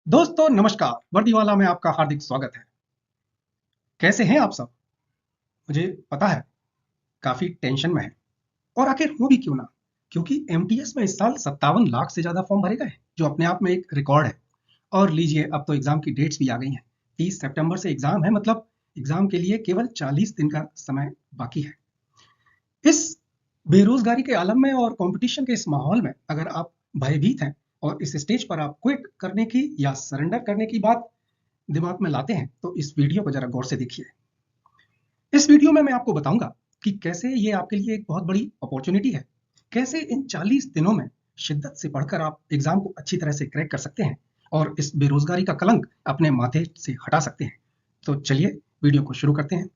दोस्तों नमस्कार, वर्दीवाला में आपका हार्दिक स्वागत है। कैसे हैं आप सब? मुझे पता है काफी टेंशन में है और आखिर हो भी क्यों ना, क्योंकि एमटीएस में इस साल 57 लाख से ज्यादा फॉर्म भरे गए, जो अपने आप में एक रिकॉर्ड है। और लीजिए, अब तो एग्जाम की डेट्स भी आ गई हैं। 30 सितंबर से एग्जाम है, मतलब एग्जाम के लिए केवल 40 दिन का समय बाकी है। इस बेरोजगारी के आलम में और कंपटीशन के इस माहौल में अगर आप भयभीत हैं और इस स्टेज पर आप क्विट करने की या सरेंडर करने की बात दिमाग में लाते हैं, तो इस वीडियो को जरा गौर से देखिए। इस वीडियो में मैं आपको बताऊंगा कि कैसे ये आपके लिए एक बहुत बड़ी अपॉर्चुनिटी है। कैसे इन 40 दिनों में शिद्दत से पढ़कर आप एग्जाम को अच्छी तरह से क्रैक कर सकते हैं और इस बेरोजगारी का कलंक अपने माथे से हटा सकते हैं। तो चलिए वीडियो को शुरू करते हैं।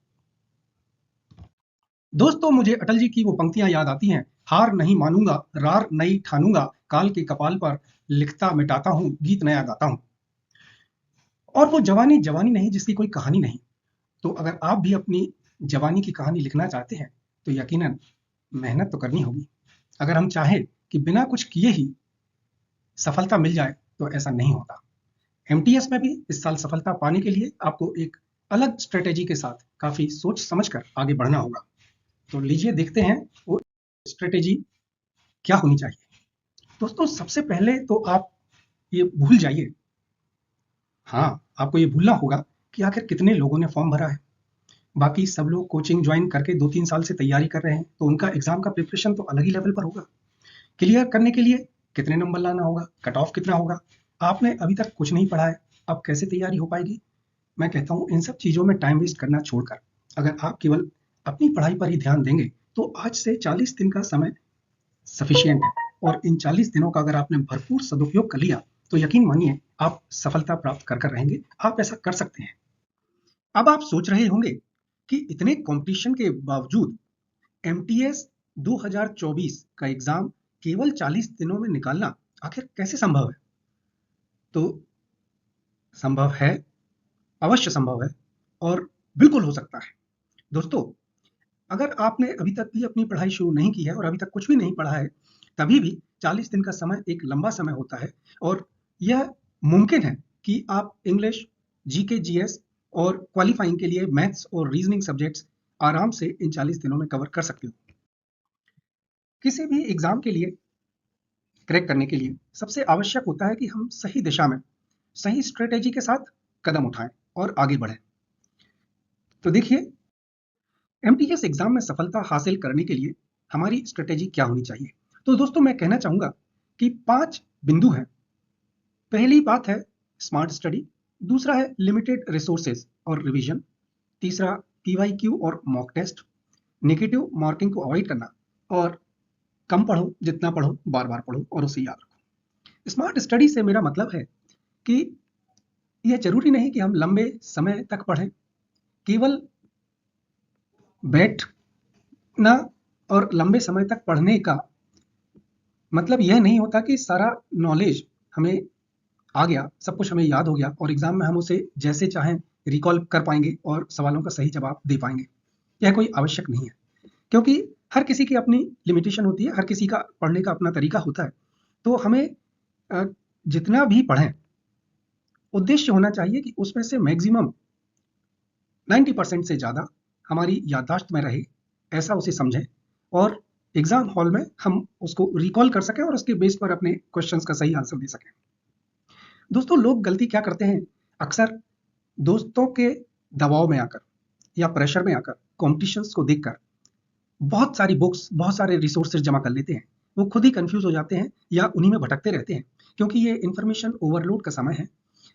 दोस्तों, मुझे अटल जी की वो पंक्तियां याद आती हैं, हार नहीं मानूंगा, रार नहीं ठानूंगा, काल के कपाल पर लिखता मिटाता हूं, गीत नया गाता हूं। और वो जवानी जवानी नहीं जिसकी कोई कहानी नहीं। तो अगर आप भी अपनी जवानी की कहानी लिखना चाहते हैं, तो यकीनन मेहनत तो करनी होगी। अगर हम चाहें कि बिना कुछ किए ही सफलता मिल जाए, तो ऐसा नहीं होता। एमटीएस में भी इस साल सफलता पाने के लिए आपको एक अलग स्ट्रेटेजी के साथ काफी सोच समझकर आगे बढ़ना होगा। तो लीजिए देखते हैं वो स्ट्रेटेजी क्या होनी चाहिए। दोस्तों, सबसे पहले तो आप ये भूल जाइए, हाँ, आपको ये भूलना होगा कि आखिर कितने लोगों ने फॉर्म भरा है। बाकी सब लोग कोचिंग ज्वाइन करके 2-3 साल से तैयारी कर रहे हैं, तो उनका एग्जाम का प्रिपरेशन तो अलग ही लेवल पर होगा। क्लियर करने के लिए कितने नंबर लाना होगा, कट ऑफ कितना होगा, आपने अभी तक कुछ नहीं पढ़ा है, अब कैसे तैयारी हो पाएगी? मैं कहता हूँ इन सब चीज़ों में टाइम वेस्ट करना छोड़कर अगर आप केवल अपनी पढ़ाई पर ही ध्यान देंगे, तो आज से 40 दिन का समय सफिशियंट है। और इन 40 दिनों का अगर आपने भरपूर सदुपयोग कर लिया, तो यकीन मानिए आप सफलता प्राप्त कर रहेंगे। आप ऐसा कर सकते हैं। अब आप सोच रहे होंगे कि इतने कंपटीशन के बावजूद एमटीएस 2024 का एग्जाम केवल 40 दिनों में निकालना आखिर कैसे संभव है? तो संभव है, अवश्य संभव है, और बिल्कुल हो सकता है। दोस्तों, अगर आपने अभी तक भी अपनी पढ़ाई शुरू नहीं की है और अभी तक कुछ भी नहीं पढ़ा है, तभी भी 40 दिन का समय एक लंबा समय होता है। और यह मुमकिन है कि आप इंग्लिश, जीके, जीएस और क्वालिफाइंग के लिए मैथ्स और रीजनिंग सब्जेक्ट्स आराम से इन 40 दिनों में कवर कर सकते हो। किसी भी एग्जाम के लिए क्रैक करने के लिए सबसे आवश्यक होता है कि हम सही दिशा में सही स्ट्रेटेजी के साथ कदम उठाएं और आगे बढ़ें। तो देखिए, एमटीएस एग्जाम में सफलता हासिल करने के लिए हमारी स्ट्रेटेजी क्या होनी चाहिए? तो दोस्तों, मैं कहना चाहूंगा कि 5 बिंदु हैं। पहली बात है स्मार्ट स्टडी, दूसरा है लिमिटेड रिसोर्सेज और रिवीजन, तीसरा पीवाईक्यू और मॉक टेस्ट, नेगेटिव मार्किंग को अवॉइड करना, और कम पढ़ो, जितना पढ़ो बार बार पढ़ो और उसे याद रखो। स्मार्ट स्टडी से मेरा मतलब है कि यह जरूरी नहीं कि हम लंबे समय तक पढ़ें। केवल बैठना और लंबे समय तक पढ़ने का मतलब यह नहीं होता कि सारा नॉलेज हमें आ गया, सब कुछ हमें याद हो गया और एग्जाम में हम उसे जैसे चाहें रिकॉल कर पाएंगे और सवालों का सही जवाब दे पाएंगे। यह कोई आवश्यक नहीं है, क्योंकि हर किसी की अपनी लिमिटेशन होती है, हर किसी का पढ़ने का अपना तरीका होता है। तो हमें जितना भी पढ़ें, उद्देश्य होना चाहिए कि उसमें से मैक्सिमम 90% से ज़्यादा हमारी याददाश्त में रहे, ऐसा उसे समझें और एग्जाम हॉल में हम उसको रिकॉल कर सकें और उसके बेस पर अपने क्वेश्चंस का सही आंसर दे सकें। दोस्तों, लोग गलती क्या करते हैं? अक्सर दोस्तों के दबाव में आकर या प्रेशर में आकर, कॉम्पिटिशन्स को देखकर बहुत सारी बुक्स, बहुत सारे रिसोर्सेज जमा कर लेते हैं। वो खुद ही कंफ्यूज हो जाते हैं या उन्हीं में भटकते रहते हैं, क्योंकि ये इंफॉर्मेशन ओवरलोड का समय है।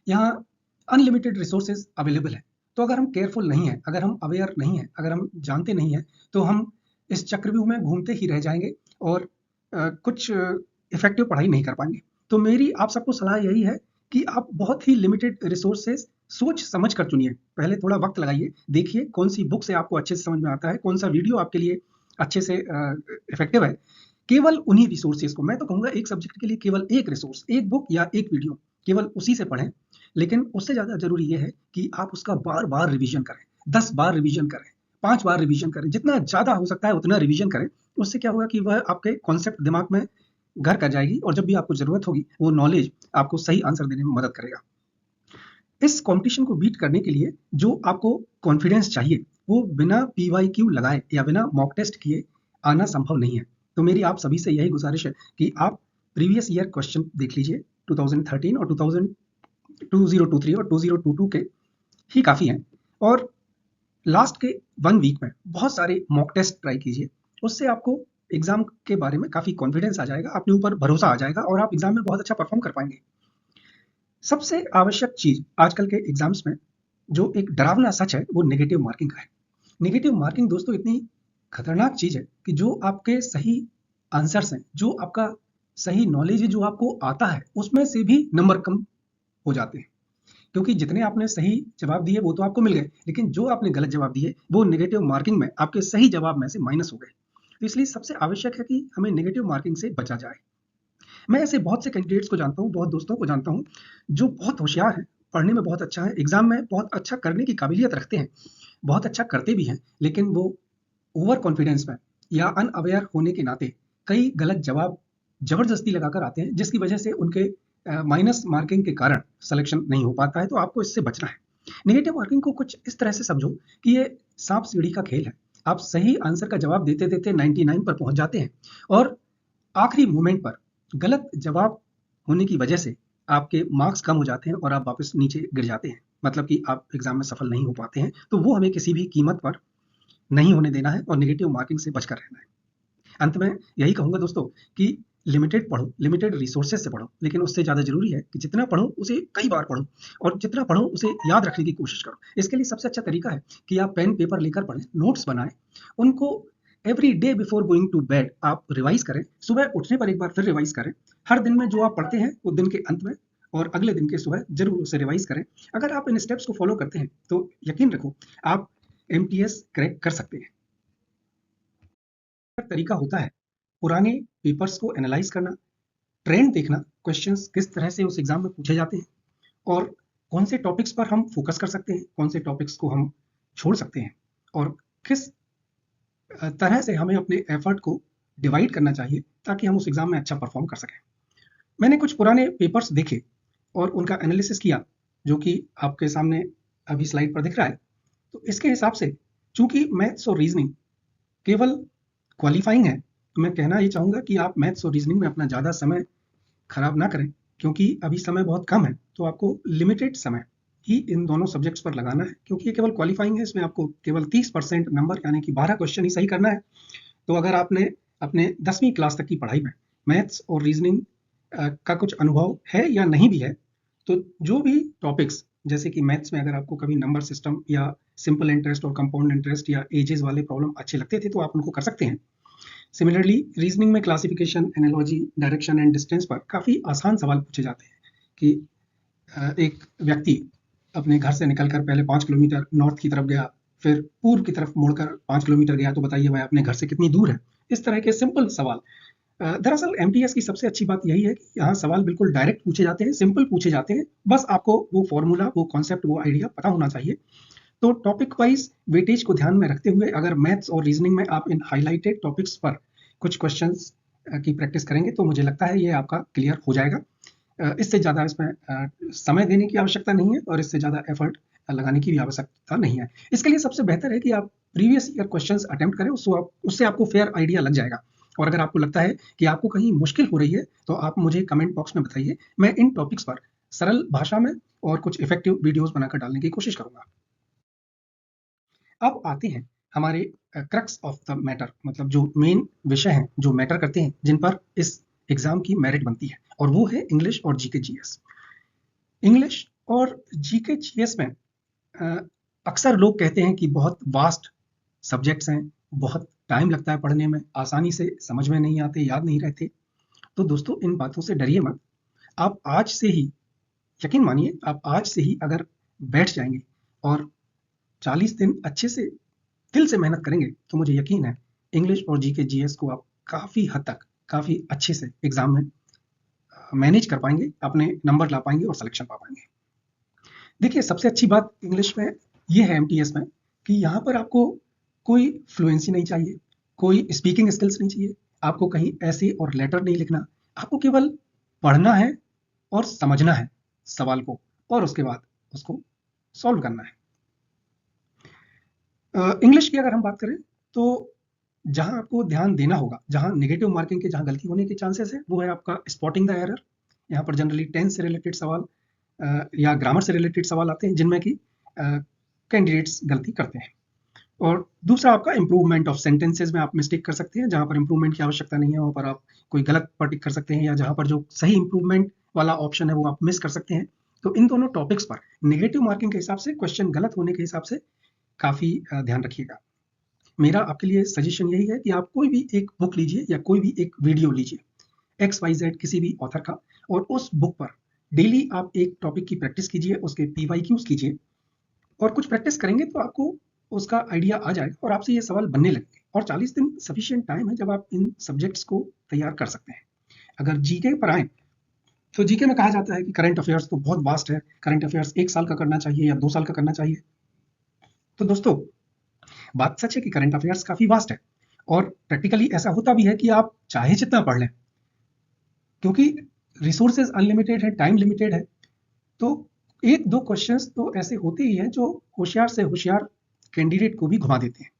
यहाँ अनलिमिटेड रिसोर्सेज अवेलेबल है। तो अगर हम केयरफुल नहीं है, अगर हम अवेयर नहीं है, अगर हम जानते नहीं है, तो हम इस चक्रव्यूह में घूमते ही रह जाएंगे और कुछ इफेक्टिव पढ़ाई नहीं कर पाएंगे। तो मेरी आप सबको सलाह यही है कि आप बहुत ही लिमिटेड रिसोर्सेज सोच समझ कर चुनिए। पहले थोड़ा वक्त लगाइए, देखिए कौन सी बुक से आपको अच्छे से समझ में आता है, कौन सा वीडियो आपके लिए अच्छे से इफेक्टिव है। केवल उन्हीं रिसोर्सेज को, मैं तो कहूँगा एक सब्जेक्ट के लिए केवल एक रिसोर्स, एक बुक या एक वीडियो, केवल उसी से पढ़ें। लेकिन उससे ज़्यादा जरूरी ये है कि आप उसका बार बार रिवीजन करें, 10 बार रिवीजन करें, 5 बार रिवीजन करें, जितना ज़्यादा हो सकता है उतना रिवीजन करें। उससे क्या होगा कि वह आपके कॉन्सेप्ट दिमाग में घर कर जाएगी और जब भी आपको ज़रूरत होगी वो नॉलेज आपको सही आंसर देने में मदद करेगा। इस कंपटीशन को बीट करने के लिए जो आपको कॉन्फिडेंस चाहिए वो बिना PYQ लगाए या बिना मॉक टेस्ट किए आना संभव नहीं है। तो मेरी आप सभी से यही गुजारिश है कि आप प्रीवियस ईयर क्वेश्चन देख लीजिए 2013 और 2023 और 2022 के ही काफ़ी हैं, और लास्ट के 1 वीक में बहुत सारे मॉक टेस्ट ट्राई कीजिए। उससे आपको एग्जाम के बारे में काफ़ी कॉन्फिडेंस आ जाएगा, अपने ऊपर भरोसा आ जाएगा और आप एग्जाम में बहुत अच्छा परफॉर्म कर पाएंगे। सबसे आवश्यक चीज आजकल के एग्जाम्स में जो एक डरावना सच है वो नेगेटिव मार्किंग का है। नेगेटिव मार्किंग दोस्तों इतनी खतरनाक चीज है कि जो आपके सही आंसर्स हैं, जो आपका सही नॉलेज है, जो आपको आता है, उसमें से भी नंबर कम हो जाते हैं। क्योंकि जितने आपने सही जवाब दिए वो तो आपको मिल गए, लेकिन जो आपने गलत जवाब दिए वो नेगेटिव मार्किंग में आपके सही जवाब में से माइनस हो गए। तो इसलिए सबसे आवश्यक है कि हमें नेगेटिव मार्किंग से बचा जाए। मैं ऐसे बहुत से कैंडिडेट्स को जानता हूँ, बहुत दोस्तों को जानता हूँ जो बहुत होशियार हैं, पढ़ने में बहुत अच्छा है, एग्जाम में बहुत अच्छा करने की काबिलियत रखते हैं, बहुत अच्छा करते भी हैं, लेकिन वो ओवर कॉन्फिडेंस में या अनअवेयर होने के नाते कई गलत जवाब जबरदस्ती लगाकर आते हैं, जिसकी वजह से उनके माइनस मार्किंग के कारण सिलेक्शन नहीं हो पाता है। तो आपको इससे बचना है। नेगेटिव मार्किंग को कुछ इस तरह से समझो कि ये सांप सीढ़ी का खेल है। आप सही आंसर का जवाब देते देते 99 पर पहुंच जाते हैं और आखिरी मोमेंट पर गलत जवाब होने की वजह से आपके मार्क्स कम हो जाते हैं और आप वापस नीचे गिर जाते हैं, मतलब कि आप एग्जाम में सफल नहीं हो पाते हैं। तो वो हमें किसी भी कीमत पर नहीं होने देना है और नेगेटिव मार्किंग से बचकर रहना है। अंत में यही कहूंगा दोस्तों कि लिमिटेड पढ़ो, लिमिटेड रिसोर्सेज से पढ़ो, लेकिन उससे ज़्यादा जरूरी है कि जितना पढ़ो उसे कई बार पढ़ो और जितना पढ़ो उसे याद रखने की कोशिश करो। इसके लिए सबसे अच्छा तरीका है कि आप पेन पेपर लेकर पढ़ें, नोट्स बनाएं, उनको every day before going to bed आप रिवाइज करें, सुबह उठने पर एक बार फिर रिवाइज करें। हर दिन में जो आप पढ़ते हैं वो दिन के अंत में और अगले दिन के सुबह जरूर उसे रिवाइज करें। अगर आप इन स्टेप्स को फॉलो करते हैं तो यकीन रखो आप MTS क्रैक कर सकते हैं। तरीका होता है पुराने पेपर्स को एनालाइज करना, ट्रेंड देखना, क्वेश्चंस किस तरह से उस एग्जाम में पूछे जाते हैं और कौन से टॉपिक्स पर हम फोकस कर सकते हैं, कौन से टॉपिक्स को हम छोड़ सकते हैं और किस तरह से हमें अपने एफर्ट को डिवाइड करना चाहिए ताकि हम उस एग्जाम में अच्छा परफॉर्म कर सकें। मैंने कुछ पुराने पेपर्स देखे और उनका एनालिसिस किया, जो कि आपके सामने अभी स्लाइड पर दिख रहा है। तो इसके हिसाब से चूंकि मैथ्स और रीजनिंग केवल क्वालिफाइंग है, तो मैं कहना ये चाहूँगा कि आप मैथ्स और रीजनिंग में अपना ज़्यादा समय खराब ना करें, क्योंकि अभी समय बहुत कम है। तो आपको लिमिटेड समय ही इन दोनों सब्जेक्ट्स पर लगाना है, क्योंकि ये केवल क्वालिफाइंग है। इसमें आपको केवल 30% नंबर यानी कि 12 क्वेश्चन ही सही करना है। तो अगर आपने अपने 10वीं क्लास तक की पढ़ाई में मैथ्स और रीजनिंग का कुछ अनुभव है या नहीं भी है, तो जो भी टॉपिक्स, जैसे कि मैथ्स में अगर आपको कभी नंबर सिस्टम या सिंपल इंटरेस्ट और कंपाउंड इंटरेस्ट या एजेस वाले प्रॉब्लम अच्छे लगते थे तो आप उनको कर सकते हैं। सिमिलरली रीजनिंग में classification, analogy, direction and distance पर काफ़ी आसान सवाल पूछे जाते हैं कि एक व्यक्ति अपने घर से निकलकर पहले 5 किलोमीटर नॉर्थ की तरफ गया, फिर पूर्व की तरफ मुड़कर 5 किलोमीटर गया, तो बताइए वह अपने घर से कितनी दूर है। इस तरह के सिंपल सवाल। दरअसल MTS की सबसे अच्छी बात यही है कि यहाँ सवाल बिल्कुल डायरेक्ट पूछे जाते हैं, सिंपल पूछे जाते हैं। बस आपको वो फॉर्मूला, वो कॉन्सेप्ट, वो आइडिया पता होना चाहिए। तो टॉपिक वाइज वेटेज को ध्यान में रखते हुए अगर मैथ्स और रीजनिंग में आप इन हाईलाइटेड टॉपिक्स पर कुछ क्वेश्चंस की प्रैक्टिस करेंगे तो मुझे लगता है ये आपका क्लियर हो जाएगा। इससे ज़्यादा इसमें समय देने की आवश्यकता नहीं है और इससे ज़्यादा एफर्ट लगाने की भी आवश्यकता नहीं है। इसके लिए सबसे बेहतर है कि आप प्रीवियस ईयर क्वेश्चंस अटेम्प्ट करें, उससे आपको फेयर आइडिया लग जाएगा। और अगर आपको लगता है कि आपको कहीं मुश्किल हो रही है तो आप मुझे कमेंट बॉक्स में बताइए, मैं इन टॉपिक्स पर सरल भाषा में और कुछ इफेक्टिव वीडियोस बनाकर डालने की कोशिश करूंगा। अब आते हैं हमारे क्रक्स ऑफ द मैटर, मतलब जो मेन विषय हैं, जो मैटर करते हैं, जिन पर इस एग्जाम की मेरिट बनती है, और वो है इंग्लिश और जीके जीएस। इंग्लिश और जीके जीएस में अक्सर लोग कहते हैं कि बहुत वास्ट सब्जेक्ट्स हैं, बहुत टाइम लगता है पढ़ने में, आसानी से समझ में नहीं आते, याद नहीं रहते। तो दोस्तों इन बातों से डरिए मत। आप आज से ही, यकीन मानिए, आप आज से ही अगर बैठ जाएंगे और 40 दिन अच्छे से दिल से मेहनत करेंगे तो मुझे यकीन है इंग्लिश और जीके जीएस को आप काफ़ी हद तक, काफ़ी अच्छे से एग्जाम में मैनेज कर पाएंगे, अपने नंबर ला पाएंगे और सिलेक्शन पा पाएंगे। देखिए सबसे अच्छी बात इंग्लिश में ये है, MTS में, कि यहाँ पर आपको कोई फ्लुएंसी नहीं चाहिए, कोई स्पीकिंग स्किल्स नहीं चाहिए, आपको कहीं ऐसे और लेटर नहीं लिखना। आपको केवल पढ़ना है और समझना है सवाल को, और उसके बाद उसको सॉल्व करना है। इंग्लिश की अगर हम बात करें तो जहां आपको ध्यान देना होगा, जहां नेगेटिव मार्किंग के जहां गलती होने के चांसेस है, वो है आपका स्पॉटिंग द एरर। यहाँ पर जनरली टेंस से रिलेटेड सवाल या ग्रामर से रिलेटेड सवाल आते हैं जिनमें कि कैंडिडेट्स गलती करते हैं। और दूसरा आपका इंप्रूवमेंट ऑफ सेंटेंसेज में आप मिस्टेक कर सकते हैं, जहां पर इंप्रूवमेंट की आवश्यकता नहीं है वहां पर आप कोई गलत पर टिक कर सकते हैं, या जहां पर जो सही इंप्रूवमेंट वाला ऑप्शन है वो आप मिस कर सकते हैं। तो इन दोनों टॉपिक्स पर नेगेटिव मार्किंग के हिसाब से, क्वेश्चन गलत होने के हिसाब से काफी ध्यान रखिएगा। मेरा आपके लिए सजेशन यही है कि आप कोई भी एक बुक लीजिए या कोई भी एक वीडियो लीजिए XYZ किसी भी ऑथर का, और उस बुक पर डेली आप एक टॉपिक की प्रैक्टिस कीजिए, उसके PYQs कीजिए, और कुछ प्रैक्टिस करेंगे तो आपको उसका आइडिया आ जाएगा और आपसे ये सवाल बनने लगेंगे। और 40 दिन सफिशिएंट टाइम है जब आप इन सब्जेक्ट्स को तैयार कर सकते हैं। अगर जीके पर आए तो जीके में कहा जाता है कि करंट अफेयर्स तो बहुत वास्ट है, करंट अफेयर्स 1 साल का करना चाहिए या 2 साल का करना चाहिए। तो दोस्तों, बात सच है कि करंट अफेयर्स काफी वास्ट है, और प्रैक्टिकली ऐसा होता भी है कि आप चाहे जितना पढ़ लें, क्योंकि रिसोर्सेज अनलिमिटेड है, टाइम लिमिटेड है, तो एक दो क्वेश्चंस तो ऐसे होते ही हैं जो होशियार से होशियार कैंडिडेट को भी घुमा देते हैं।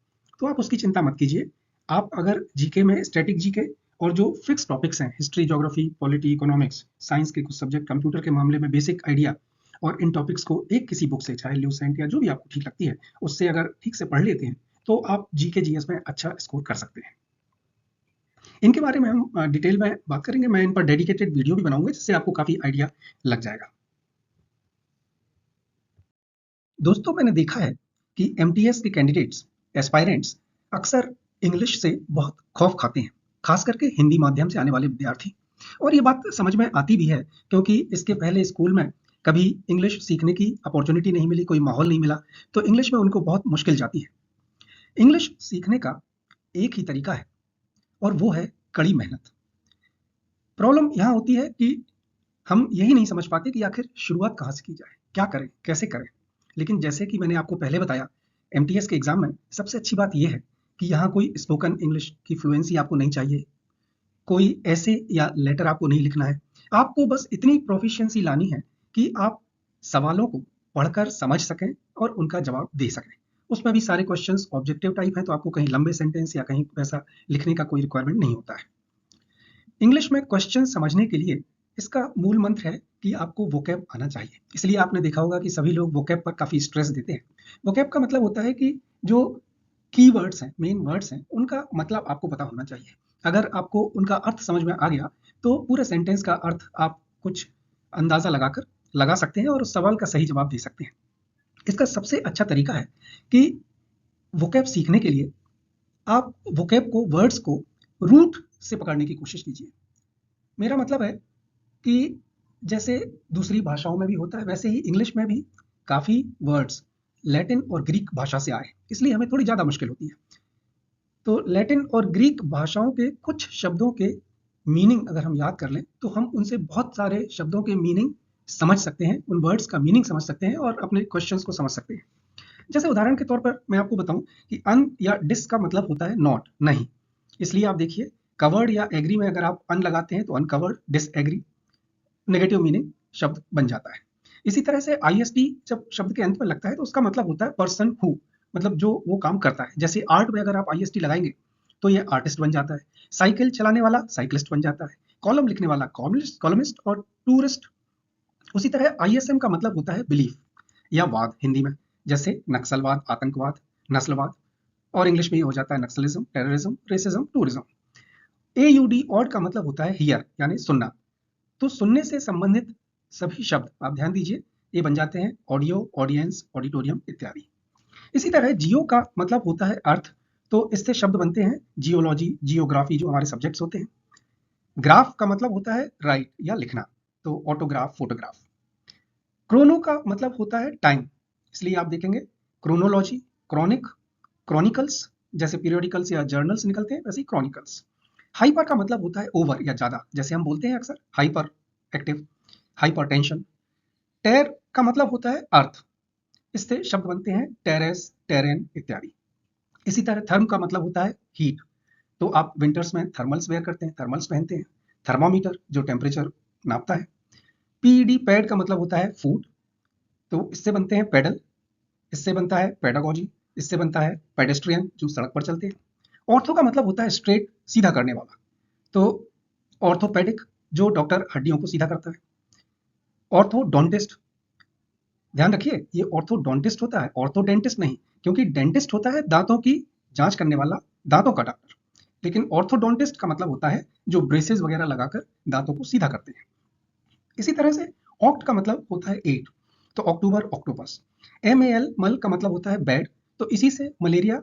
तो आप उसकी चिंता मत कीजिए। आप अगर जीके में स्टैटिक जीके और जो फिक्स टॉपिक्स हैं, history, geography, polity, economics, science के कुछ सब्जेक्ट, कंप्यूटर के मामले में बेसिक आइडिया, और इन टॉपिक्स को एक किसी बुक से, चाहे ल्यूसेंट या जो भी आपको ठीक लगती है, उससे अगर ठीक से पढ़ लेते हैं तो आप जीके जीएस में अच्छा स्कोर कर सकते हैं। इनके बारे में हम डिटेल में बात करेंगे। मैं इन पर डेडिकेटेड वीडियो भी बनाऊंगा जिससे आपको काफी आइडिया लग जाएगा। दोस्तों, मैंने देखा है कि एमटीएस के कैंडिडेट्स, एस्पायरेंट्स अक्सर इंग्लिश से बहुत खौफ खाते हैं, खास करके हिंदी माध्यम से आने वाले विद्यार्थी। और ये बात समझ में आती भी है, क्योंकि इसके पहले स्कूल में कभी इंग्लिश सीखने की अपॉर्चुनिटी नहीं मिली, कोई माहौल नहीं मिला, तो इंग्लिश में उनको बहुत मुश्किल जाती है। इंग्लिश सीखने का एक ही तरीका है, और वो है कड़ी मेहनत। प्रॉब्लम यहाँ होती है कि हम यही नहीं समझ पाते कि आखिर शुरुआत कहाँ से की जाए, क्या करें, कैसे करें। लेकिन जैसे कि मैंने आपको पहले बताया, एमटीएस के एग्जाम में सबसे अच्छी बात यह है कि यहाँ कोई स्पोकन इंग्लिश की फ्लुएंसी आपको नहीं चाहिए, कोई ऐसे या लेटर आपको नहीं लिखना है। आपको बस इतनी प्रोफिशिएंसी लानी है कि आप सवालों को पढ़कर समझ सकें और उनका जवाब दे सकें। उसमें भी सारे क्वेश्चंस ऑब्जेक्टिव टाइप हैं, तो आपको कहीं लंबे सेंटेंस या कहीं वैसा लिखने का कोई रिक्वायरमेंट नहीं होता है। इंग्लिश में क्वेश्चन समझने के लिए इसका मूल मंत्र है कि आपको वोकैब आना चाहिए। इसलिए आपने देखा होगा कि सभी लोग वोकैब पर काफी स्ट्रेस देते हैं। वोकैब का मतलब होता है कि जो कीवर्ड्स हैं, मेन वर्ड्स हैं, उनका मतलब आपको पता होना चाहिए। अगर आपको उनका अर्थ समझ में आ गया तो पूरे सेंटेंस का अर्थ आप कुछ अंदाजा लगाकर लगा सकते हैं और उस सवाल का सही जवाब दे सकते हैं। इसका सबसे अच्छा तरीका है कि वोकैब सीखने के लिए आप वोकैब को, वर्ड्स को रूट से पकड़ने की कोशिश कीजिए। मेरा मतलब है कि जैसे दूसरी भाषाओं में भी होता है, वैसे ही इंग्लिश में भी काफी वर्ड्स लैटिन और ग्रीक भाषा से आए, इसलिए हमें थोड़ी ज्यादा मुश्किल होती है। तो लैटिन और ग्रीक भाषाओं के कुछ शब्दों के मीनिंग अगर हम याद कर लें तो हम उनसे बहुत सारे शब्दों के मीनिंग समझ सकते हैं, उन वर्ड्स का मीनिंग समझ सकते हैं और अपने क्वेश्चंस को समझ सकते हैं। जैसे उदाहरण के तौर पर मैं आपको बताऊं कि अन या डिस का मतलब होता है नॉट, नहीं। इसलिए आप देखिए, कवर्ड या एग्री में अगर आप अन लगाते हैं तो uncovered, disagree, negative meaning शब्द बन जाता है। इसी तरह से आईएसटी जब शब्द के अंत में लगता है तो उसका मतलब होता है पर्सन हु, मतलब जो वो काम करता है। जैसे आर्ट में अगर आप आईएसटी लगाएंगे तो ये आर्टिस्ट बन जाता है, साइकिल चलाने वाला साइकिलिस्ट बन जाता है, कॉलम लिखने वाला कॉलमिस्ट और टूरिस्ट। उसी तरह आईएसएम का मतलब होता है बिलीफ या वाद हिंदी में, जैसे नक्सलवाद, आतंकवाद, नस्लवाद, और इंग्लिश में ये हो जाता है Naxalism, terrorism, racism, tourism. AUD odd का मतलब होता है हियर यानी सुनना। तो सुनने से संबंधित सभी शब्द आप ध्यान दीजिए, ये बन जाते हैं ऑडियो, ऑडियंस, ऑडिटोरियम इत्यादि। इसी तरह जियो का मतलब होता है अर्थ, तो इससे शब्द बनते हैं जियोलॉजी, जियोग्राफी, जो हमारे सब्जेक्ट्स होते हैं। ग्राफ का मतलब होता है राइट या लिखना, तो ऑटोग्राफ, फोटोग्राफ। क्रोनो का मतलब होता है टाइम, इसलिए आप देखेंगे क्रोनोलॉजी, क्रॉनिक, क्रॉनिकल्स, जैसे पीरियोडिकल्स या जर्नल्स निकलते हैं वैसे ही क्रॉनिकल्स। हाइपर का मतलब होता है ओवर या ज्यादा, जैसे हम बोलते हैं अक्सर हाइपर एक्टिव, हाइपर टेंशन। टेर का मतलब होता है अर्थ, इससे शब्द बनते हैं टेरेस, टेरेन इत्यादि। इसी तरह थर्म का मतलब होता है हीट, तो आप विंटर्स में थर्मल्स वेयर करते हैं, थर्मल्स पहनते हैं। थर्मामीटर जो टेम्परेचर नापता है। पीईडी पैड का मतलब होता है फूड। तो इससे बनते हैं पेडल, इससे बनता है पेडागोजी, इससे बनता है पेडेस्ट्रियन जो सड़क पर चलते हैं। ऑर्थो का मतलब होता है स्ट्रेट, सीधा करने वाला। तो ऑर्थोपेडिक जो डॉक्टर हड्डियों को सीधा करता है। ऑर्थोडोंटिस्ट, ध्यान रखिए ये ऑर्थोडोंटिस्ट होता है, ऑर्थोडेंटिस्ट नहीं, क्योंकि डेंटिस्ट होता है दांतों की जांच करने वाला, दांतों का डॉक्टर। लेकिन ऑर्थोडोंटिस्ट का मतलब होता है जो ब्रेसेस वगैरह लगाकर दांतों को सीधा करते हैं। इसी तरह से ऑक्ट का मतलब होता है 8, तो अक्टूबर ऑक्टोपस। MAL मल का मतलब होता है बेड, तो इसी से मलेरिया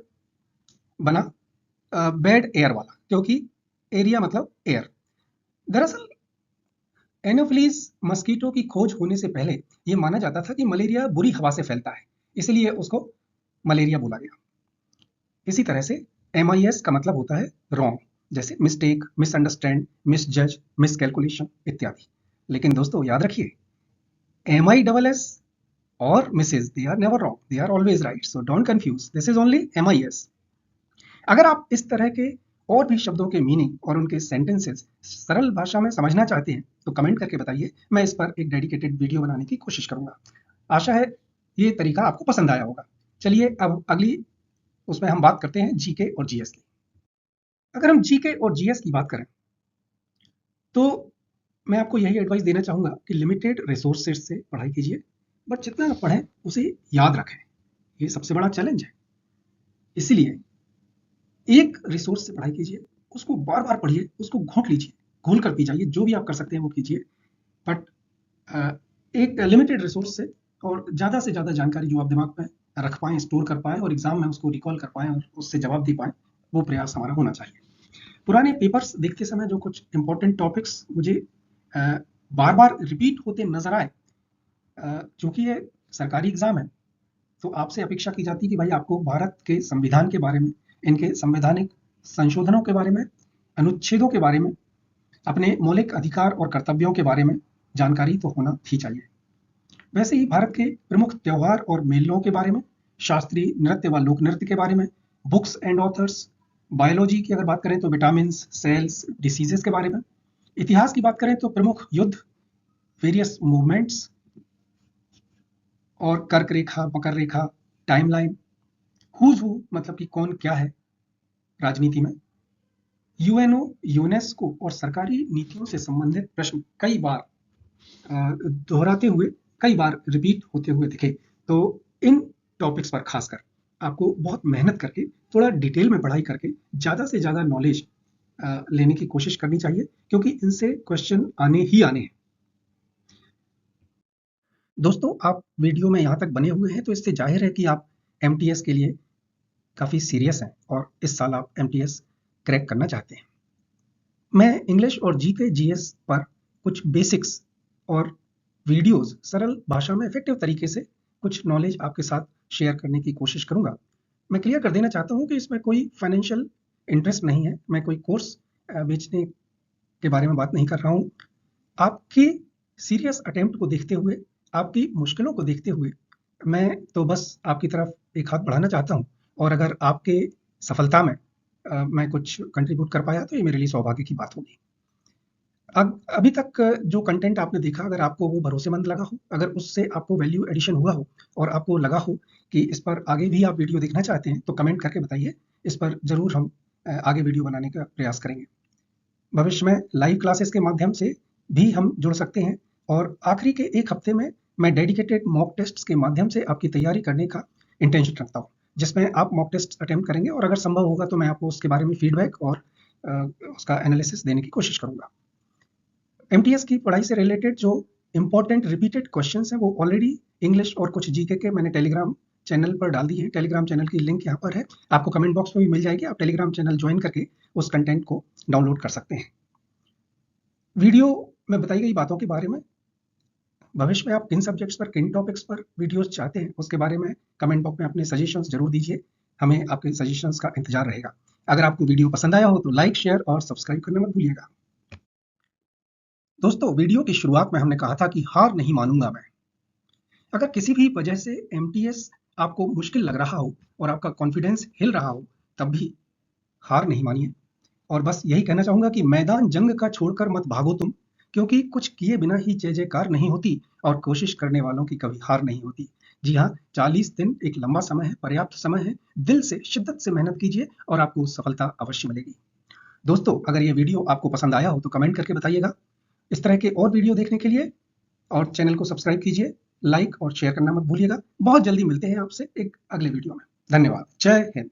बना, बेड एयर वाला, क्योंकि एरिया मतलब एयर। दरअसल एनोफिलीज मस्कीटो की खोज होने से पहले यह माना जाता था कि मलेरिया बुरी हवा से फैलता है, इसलिए उसको मलेरिया बोला गया। इसी तरह से MIS का मतलब होता है रॉन्ग, जैसे मिस्टेक, मिसअंडरस्टैंड, मिसजज, मिसकैलकुलेशन इत्यादि। लेकिन दोस्तों याद रखिए, MISS और Mrs, they are never wrong, they are always right, so don't confuse, this is only MIS। अगर आप इस तरह के और भी शब्दों के मीनिंग और उनके सेंटेंसेस सरल भाषा में समझना चाहते हैं तो कमेंट करके बताइए, मैं इस पर एक डेडिकेटेड वीडियो बनाने की कोशिश करूंगा। आशा है ये तरीका आपको पसंद आया होगा। चलिए अब अगली उसमें हम बात करते हैं जीके और जीएस की। अगर हम जीके और जीएस की बात करें तो मैं आपको यही एडवाइस देना चाहूंगा कि लिमिटेड रिसोर्सेज से पढ़ाई कीजिए, बट जितना आप पढ़ें उसे याद रखें, ये सबसे बड़ा चैलेंज है। इसीलिए एक रिसोर्स से पढ़ाई कीजिए, उसको बार बार पढ़िए, उसको घोंट लीजिए, घोल कर पी जाइए, जो भी आप कर सकते हैं वो कीजिए, बट एक लिमिटेड रिसोर्स से और ज़्यादा से ज़्यादा जानकारी जो आप दिमाग में रख पाएँ, स्टोर कर पाएँ और एग्जाम में उसको रिकॉल कर पाएँ और उससे जवाब दे पाएँ, वो प्रयास हमारा होना चाहिए। पुराने पेपर्स देखते समय जो कुछ इंपॉर्टेंट टॉपिक्स मुझे बार बार रिपीट होते नजर आए, चूंकि ये सरकारी एग्जाम है तो आपसे अपेक्षा की जाती है कि भाई आपको भारत के संविधान के बारे में, इनके संवैधानिक संशोधनों के बारे में, अनुच्छेदों के बारे में, अपने मौलिक अधिकार और कर्तव्यों के बारे में जानकारी तो होना ही चाहिए। वैसे ही भारत के प्रमुख त्योहार और मेलों के बारे में, शास्त्रीय नृत्य व लोक नृत्य के बारे में, बुक्स एंड ऑथर्स, बायोलॉजी की अगर बात करें तो विटामिन, सेल्स, डिसीजेस के बारे में, इतिहास की बात करें तो प्रमुख युद्ध, वेरियस मूवमेंट्स और कर्क रेखा, मकर रेखा, टाइमलाइन, हुज हु मतलब कि कौन क्या है राजनीति में, यूएनओ, यूनेस्को और सरकारी नीतियों से संबंधित प्रश्न कई बार दोहराते हुए, कई बार रिपीट होते हुए दिखे। तो इन टॉपिक्स पर खासकर आपको बहुत मेहनत करके, थोड़ा डिटेल में पढ़ाई करके ज़्यादा से ज़्यादा नॉलेज लेने की कोशिश करनी चाहिए, क्योंकि इनसे क्वेश्चन आने ही आने हैं। दोस्तों आप वीडियो में यहाँ तक बने हुए हैं तो इससे जाहिर है कि आप MTS के लिए काफ़ी सीरियस हैं और इस साल आप MTS क्रैक करना चाहते हैं। मैं इंग्लिश और जीके जीएस पर कुछ बेसिक्स और वीडियोस सरल भाषा में इफेक्टिव तरीके से कुछ नॉलेज आपके साथ शेयर करने की कोशिश करूंगा। मैं क्लियर कर देना चाहता हूं कि इसमें कोई फाइनेंशियल इंटरेस्ट नहीं है, मैं कोई कोर्स बेचने के बारे में बात नहीं कर रहा हूं। आपकी सीरियस अटेम्प्ट को देखते हुए, आपकी मुश्किलों को देखते हुए मैं तो बस आपकी तरफ एक हाथ बढ़ाना चाहता हूं, और अगर आपके सफलता में मैं कुछ कंट्रीब्यूट कर पाया तो ये मेरे लिए सौभाग्य की बात होगी। अभी तक जो कंटेंट आपने देखा, अगर आपको वो भरोसेमंद लगा हो, अगर उससे आपको वैल्यू एडिशन हुआ हो और आपको लगा हो कि इस पर आगे भी आप वीडियो देखना चाहते हैं तो कमेंट करके बताइए, इस पर जरूर हम आगे वीडियो बनाने का प्रयास करेंगे। भविष्य में लाइव क्लासेस के माध्यम से भी हम जुड़ सकते हैं, और आखिरी के एक हफ्ते में मैं डेडिकेटेड मॉक टेस्ट के माध्यम से आपकी तैयारी करने का इंटेंशन रखता हूँ, जिसमें आप मॉक टेस्ट अटेम्प्ट करेंगे और अगर संभव होगा तो मैं आपको उसके बारे में फीडबैक और उसका एनालिसिस देने की कोशिश करूंगा। MTS की पढ़ाई से रिलेटेड जो इंपॉर्टेंट रिपीटेड क्वेश्चन हैं वो ऑलरेडी इंग्लिश और कुछ जीके के मैंने टेलीग्राम चैनल पर डाल दी है। टेलीग्राम चैनल की लिंक यहाँ पर है, आपको कमेंट बॉक्स में भी मिल जाएगी, आप टेलीग्राम चैनल ज्वाइन करके उस कंटेंट को डाउनलोड कर सकते हैं। वीडियो में बताई गई बातों के बारे में भविष्य में आप किन सब्जेक्ट्स पर, किन टॉपिक्स पर वीडियोस चाहते हैं उसके बारे में कमेंट बॉक्स में अपने सजेशंस जरूर दीजिए, हमें आपके सजेशंस का इंतजार रहेगा। अगर आपको वीडियो पसंद आया हो तो लाइक, शेयर और सब्सक्राइब करना मत भूलिएगा। दोस्तों वीडियो की शुरुआत में हमने कहा था कि हार नहीं मानूंगा मैं। अगर किसी भी वजह से MTS आपको मुश्किल लग रहा हो और आपका कॉन्फिडेंस हिल रहा हो, तब भी हार नहीं मानिए, और बस यही कहना चाहूंगा कि मैदान जंग का छोड़कर मत भागो तुम, क्योंकि कुछ किए बिना ही जय जयकार नहीं होती और कोशिश करने वालों की कभी हार नहीं होती। जी हाँ, 40 दिन एक लंबा समय है, पर्याप्त समय है। दिल से, शिद्दत से मेहनत कीजिए और आपको सफलता अवश्य मिलेगी। दोस्तों, अगर ये वीडियो आपको पसंद आया हो तो कमेंट करके बताइएगा। इस तरह के और वीडियो देखने के लिए और चैनल को सब्सक्राइब कीजिए, लाइक और शेयर करना मत भूलिएगा। बहुत जल्दी मिलते हैं आपसे एक अगले वीडियो में। धन्यवाद। जय हिंद।